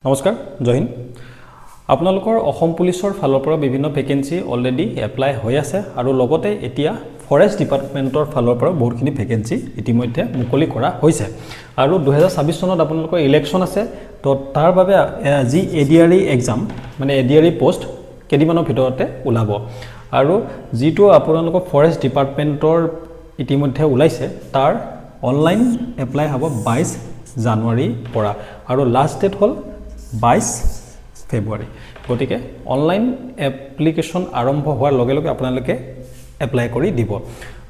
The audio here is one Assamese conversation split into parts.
নমস্কাৰ জয় হিন্দ আপোনালোকৰ অসম পুলিচৰ ফালৰ পৰা বিভিন্ন ভেকেন্সি অলৰেডি এপ্লাই হৈ আছে আৰু লগতে এতিয়া ফৰেষ্ট ডিপাৰ্টমেন্টৰ ফালৰ পৰা বহুতখিনি ভেকেন্সি ইতিমধ্যে মুকলি কৰা হৈছে আৰু 2026 চনত আপোনালোকৰ ইলেকশ্যন আছে তো তাৰ বাবে যি এডিআৰই এক্সাম মানে এডিআৰই পোষ্ট কেদিমানৰ ভিতৰতে ওলাব আৰু যিটো আপোনালোকৰ ফৰেষ্ট ডিপাৰ্টমেন্টৰ ইতিমধ্যে ওলাইছে তাৰ অনলাইন এপ্লাই হ'ব 22 জানুৱাৰী পৰা আৰু লাষ্ট ডেট হ'ল 22 ফেব্ৰুৱাৰী গতিকে অনলাইন এপ্লিকেশন আৰম্ভ হোৱাৰ লগে লগে আপোনালোকে এপ্লাই কৰি দিব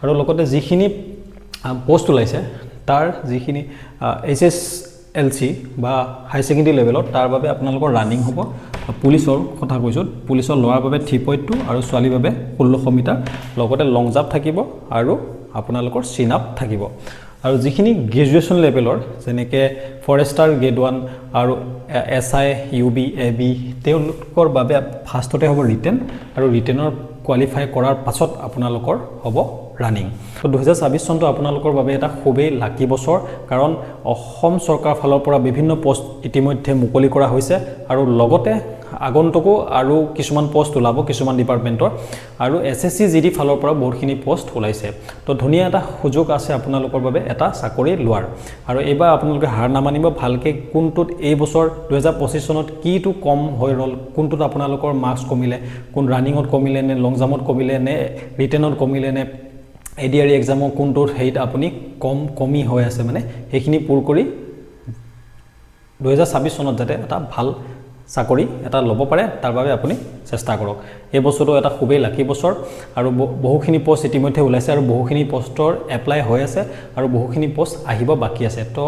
আৰু লগতে যিখিনি পোষ্ট ওলাইছে তাৰ যিখিনি এছএছএলসি বা হাই সেকেন্ডাৰী লেভেলত তাৰ বাবে আপোনালোকৰ ৰানিং হ'ব পুলিচৰ কথা কৈছো পুলিচৰ লৰাৰ বাবে 3.2 আৰু ছোৱালীৰ বাবে 1600 মিটাৰ লগতে লং জাম্প থাকিব আৰু আপোনালোকৰ চিন আপ থাকিব আৰু যিখিনি গ্ৰেজুৱেচন লেভেলৰ যেনেকৈ ফৰেষ্টাৰ গ্ৰেড 1 আৰু এসআই ইউবি এবি তেওঁলোকৰ বাবে ফাৰ্ষ্টতে হ'ব ৰিটেন আৰু ৰিটেনৰ কোৱালিফাই কৰাৰ পাছত আপোনালোকৰ হ'ব ৰানিং তো 2026 চনটো আপোনালোকৰ বাবে এটা খুবেই লাকি বছৰ কাৰণ অসম চৰকাৰ ফালৰ পৰা বিভিন্ন পোষ্ট ইতিমধ্যে মুকলি কৰা হৈছে আৰু লগতে আগন্তকো আৰু কিছুমান পোষ্ট ওলাব কিছুমান ডিপাৰ্টমেন্টৰ আৰু এসএসসি জিডি ফালৰ পৰা বহুতখিনি পোষ্ট ওলাইছে তো ধুনিয়া এটা সুযোগ আছে আপোনালোকৰ বাবে এটা চাকৰি লোৱাৰ আৰু এবাৰ আপোনালোকে হাৰ নামানিব ভালকে কোনটোত এই বছৰ 2025 চনত কিটো কম হৈ ৰল কোনটোত আপোনালোকৰ মাৰ্কস কমিলে কোন ৰানিংত কমিলে নে লং জাম্পত কমিলে নে ৰিটেনত কমিলে নে এডিআৰই এক্সামত কোনটোত হেইত আপুনি কমি হৈ আছে মানে এইখিনি পুৰ কৰি 2026 চনত যাতে এটা ভাল চাকৰি এটা লব পাৰে তাৰ বাবে আপুনি চেষ্টা কৰক এই বছৰটো এটা খুবেই লাকি বছৰ আৰু বহুখিনি পোষ্ট ইতিমধ্যে ওলাইছে আৰু বহুখিনি পোষ্টৰ এপ্লাই হৈ আছে আৰু বহুখিনি পোষ্ট আহিব বাকি আছে তো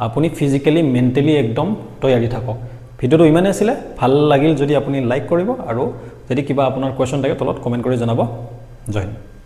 আপুনি ফিজিক্যালি মেন্টালি একদম তৈয়াৰী থাকক ভিডিওটো ইমানে আছিল ভাল লাগিল যদি আপুনি লাইক কৰিব আৰু যদি কিবা আপোনাৰ কোৱেশ্চন থাকে তলত কমেন্ট কৰি জনাব জয় হিন্দ